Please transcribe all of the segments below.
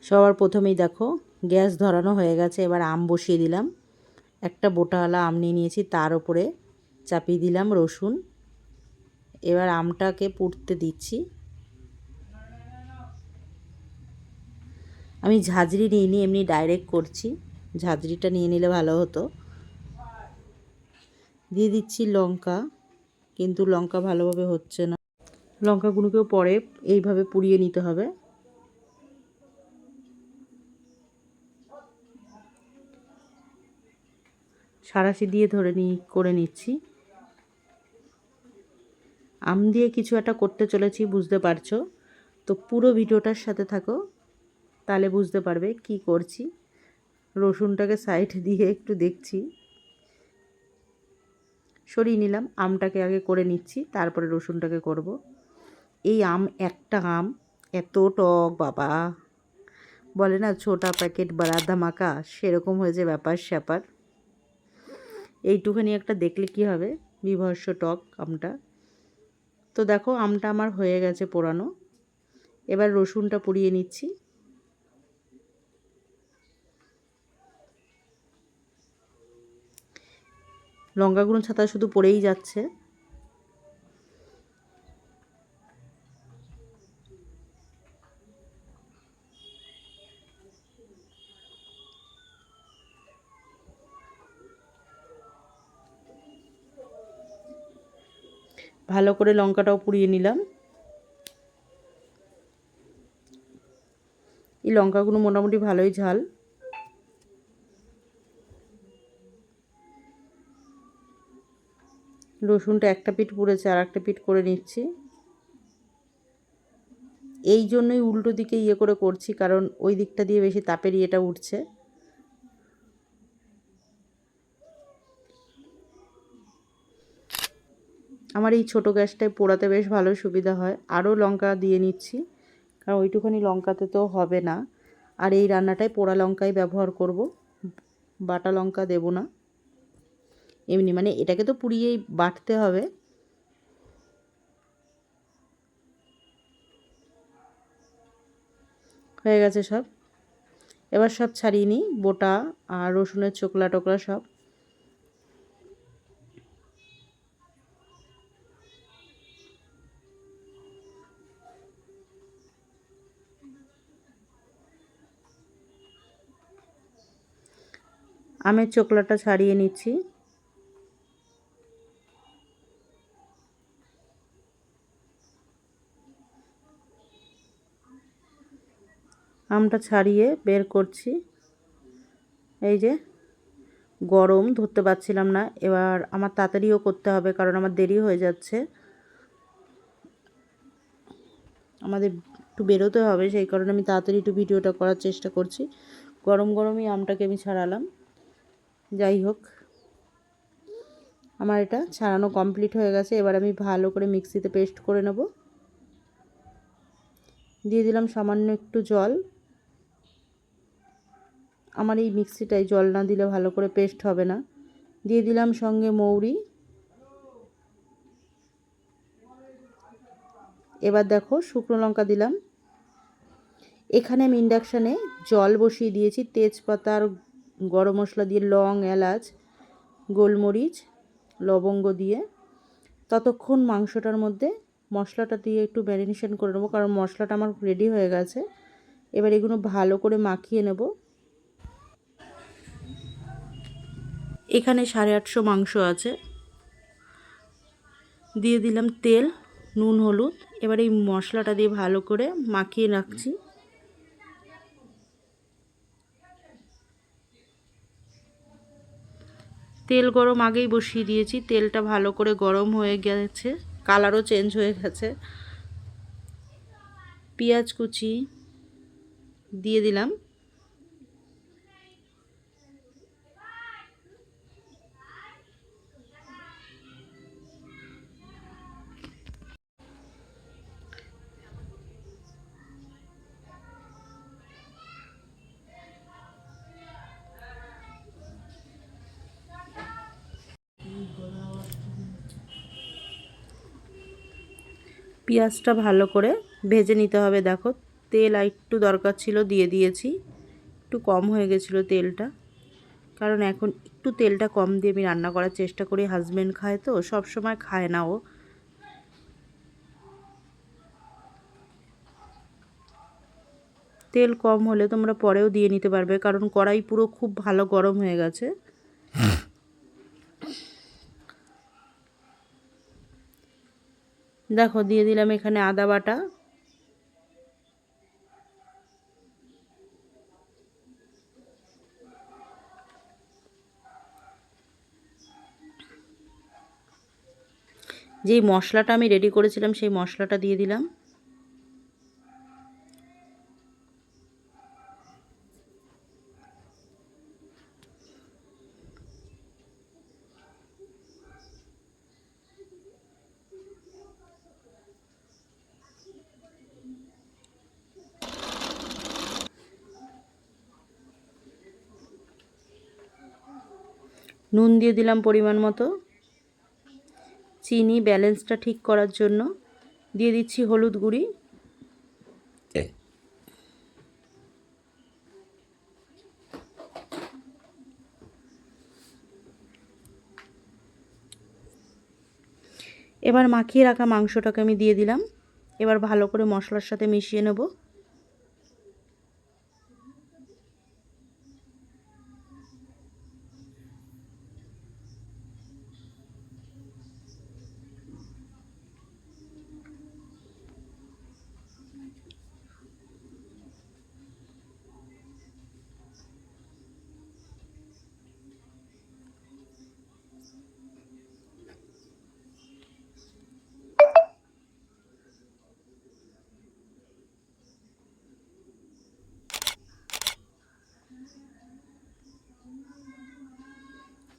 সবার প্রথমেই দেখো গ্যাস ধরানো হয়ে গেছে। এবার আম বসিয়ে দিলাম। একটা বোটাওয়ালা আম নিয়ে নিয়েছি, তার উপরে চাপিয়ে দিলাম রসুন। এবার আমটাকে পুড়তে দিচ্ছি। আমি ঝাঁঝরি নিইনি, এমনি ডাইরেক্ট করছি। ঝাঁঝরিটা নিয়ে নিলে ভালো হতো। দিয়ে দিচ্ছি লঙ্কা, কিন্তু লঙ্কা ভালোভাবে হচ্ছে না। লঙ্কাগুলোকেও পরে এইভাবে পুড়িয়ে নিতে হবে। সাঁড়াশি দিয়ে করে নিচ্ছি। আম দিয়ে কিছু একটা করতে চলেছি, বুঝতে পারছো তো। পুরো ভিডিওটার সাথে থাকো, তাহলে বুঝতে পারবে কি করছি। রসুনটাকে সাইড দিয়ে একটু দেখছি, সরিয়ে নিলাম। আমটাকে আগে করে নিচ্ছি, তারপরে রসুনটাকে করব। এই একটা আম এত টক বাবা, বলে না ছোটা প্যাকেট বড়া ধামাকা, সেরকম হয়েছে ব্যাপার স্যাপার। এইটুখানি একটা দেখলে কি হবে, বীভৎস টক আমটা। তো দেখো আমটা আমার হয়ে গেছে পোড়ানো। এবার রসুনটা পুড়িয়ে নিচ্ছি। লঙ্কাগুলো ছাতা শুধু পড়েই যাচ্ছে। ভালো করে লঙ্কাটাও পুড়িয়ে নিলাম। এই লঙ্কাগুলো মোটামুটি ভালোই ঝাল। রসুনটা একটা পিঠ পুড়েছে, আর একটা পিঠ করে নিচ্ছি। এই জন্যই উল্টো দিকে করে করছি, কারণ ওই দিকটা দিয়ে বেশি তাপের ইয়েটা উঠছে। আমার এই ছোটো গ্যাসটায় পোড়াতে বেশ ভালো সুবিধা হয়। আরও লঙ্কা দিয়ে নিচ্ছি, কারণ ওইটুখানি লঙ্কাতে তো হবে না। আর এই রান্নাটায় পোড়া লঙ্কাই ব্যবহার করব, বাটা লঙ্কা দেব না। এমনি মানে এটাকে তো পুড়িয়েই বাটতে হবে। হয়ে গেছে সব। এবার সব ছাড়িয়ে নিই, বোটা আর রসুনের চোকলা টোকলা সব। আমের চোকলাটা ছাড়িয়ে নিচ্ছি। আমটা ছাড়িয়ে বের করছি। এই যে গরম, ধরতে পারছিলাম না। এবার আমার তাড়াতাড়িও করতে হবে, কারণ আমার দেরি হয়ে যাচ্ছে। আমাদের একটু বেরোতে হবে, সেই কারণে আমি তাড়াতাড়ি একটু ভিডিওটা করার চেষ্টা করছি। গরম গরমই আমটাকে আমি ছাড়ালাম। যাই হোক, আমার এটা ছাড়ানো কমপ্লিট হয়ে গেছে। এবার আমি ভালো করে মিক্সিতে পেস্ট করে নেব। দিয়ে দিলাম সামান্য একটু জল। আমার এই মিক্সিটায় জল না দিলে ভালো করে পেস্ট হবে না। দিয়ে দিলাম সঙ্গে মৌরি। এবার দেখো শুকনো লঙ্কা দিলাম। এখানে আমি ইন্ডাকশানে জল বসিয়ে দিয়েছি, তেজপাতা আর গরম মশলা দিয়ে, লং, এলাচ, গোলমরিচ, লবঙ্গ দিয়ে। ততক্ষণ মাংসটার মধ্যে মশলাটা দিয়ে একটু ম্যারিনেশন করে নেবো, কারণ মশলাটা আমার রেডি হয়ে গেছে। এবার এগুলো ভালো করে মাখিয়ে নেব। এখানে 850 মাংস আছে। দিয়ে দিলাম তেল, নুন, হলুদ। এবার এই মশলাটা দিয়ে ভালো করে মাখিয়ে রাখছি। তেল গরম আগেই বসিয়ে দিয়েছি, তেলটা ভালো করে গরম হয়ে গেছে, কালারও চেঞ্জ হয়ে গেছে। পেঁয়াজ কুচি দিয়ে দিলাম। পেঁয়াজটা ভালো করে ভেজে নিতে হবে। দেখো তেল আর একটু দরকার ছিল, দিয়ে দিয়েছি। একটু কম হয়ে গেছিলো তেলটা, কারণ এখন একটু তেলটা কম দিয়ে আমি রান্না করার চেষ্টা করি। হাজব্যান্ড খায় তো, সব সময় খায় না ও। তেল কম হলে তোমরা পরেও দিয়ে নিতে পারবে, কারণ কড়াই পুরো খুব ভালো গরম হয়ে গেছে। দেখো দিয়ে দিলাম এখানে আদা বাটা, যেই মশলাটা আমি রেডি করেছিলাম সেই মশলাটা দিয়ে দিলাম। নুন দিয়ে দিলাম পরিমাণ মতো। চিনি ব্যালেন্সটা ঠিক করার জন্য দিয়ে দিচ্ছি হলুদ গুঁড়ি। এবার মাখিয়ে রাখা মাংসটাকে আমি দিয়ে দিলাম। এবার ভালো করে মশলার সাথে মিশিয়ে নেব।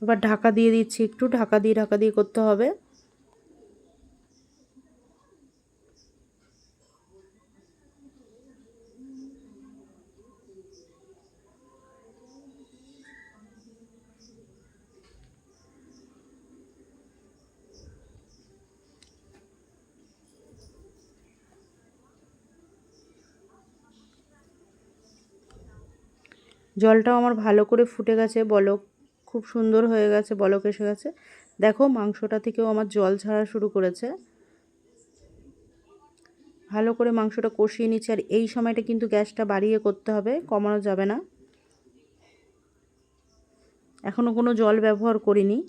এবার ঢাকা দিয়ে দিচ্ছি, একটু ঢাকা দিয়ে করতে হবে। জলটাও আমার ভালো করে ফুটে গেছে, বলক খুব সুন্দর হয়ে গেছে, বলক এসে গেছে। দেখো মাংসটা থেকেও আমার জল ছাড়া শুরু করেছে। ভালো করে মাংসটা কষিয়ে নিচ্ছি, আর এই সময়টা কিন্তু গ্যাসটা বাড়িয়ে করতে হবে, কমানো যাবে না। এখনও কোনো জল ব্যবহার করিনি।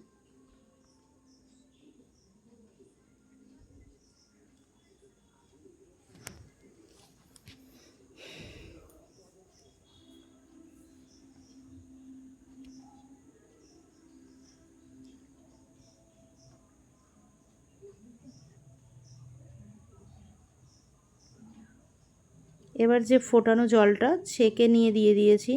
এবার যে ফোটানো জলটা ছেঁকে নিয়ে দিয়ে দিয়েছি।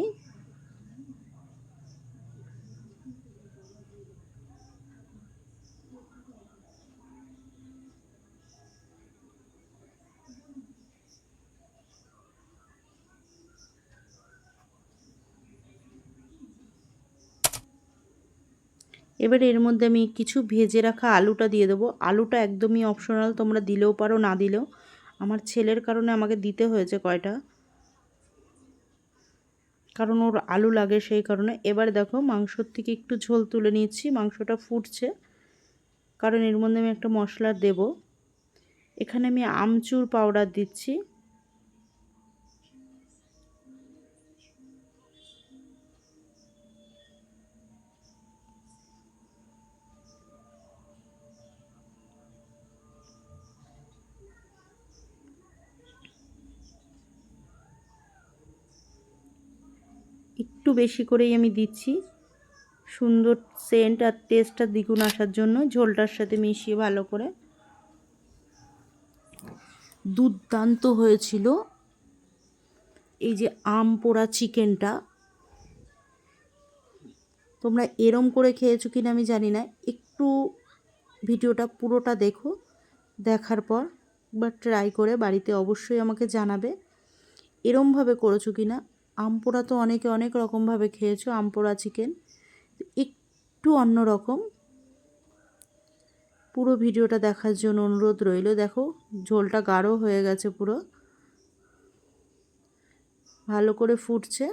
এবার এর মধ্যে আমি কিছু ভেজে রাখা আলুটা দিয়ে দেবো। আলুটা একদমই অপশনাল, তোমরা দিলেও পারো না দিলেও। আমার ছেলের কারণে আমাকে দিতে হয়েছে কয়টা, কারণ ওর আলু লাগে সেই কারণে। এবার দেখো মাংসর থেকে একটু ঝোল তুলে নিচ্ছি, মাংসটা ফুটছে, কারণ এর মধ্যে আমি একটা মশলা দেব। এখানে আমি আমচুর পাউডার দিচ্ছি। একটু বেশি করেই আমি দিচ্ছি, সুন্দর সেন্ট আর টেস্টটা দ্বিগুণ আসার জন্য। ঝোলটার সাথে মিশিয়ে ভালো করে। দুর্দান্ত হয়েছিল এই যে আম পোড়া চিকেনটা। তোমরা এরম করে খেয়েছো কিনা আমি জানি না, একটু ভিডিওটা পুরোটা দেখো, দেখার পর একবার ট্রাই করে বাড়িতে অবশ্যই আমাকে জানাবে এরমভাবে করেছো কিনা। আম পোড়া তো অনেকে অনেক রকমভাবে খেয়েছো, আম পোড়া চিকেন একটু অন্য রকম। পুরো ভিডিওটা দেখার জন্য অনুরোধ রইল। দেখো ঝোলটা গাঢ় হয়ে গেছে পুরো। ভালো করে ফুটছে।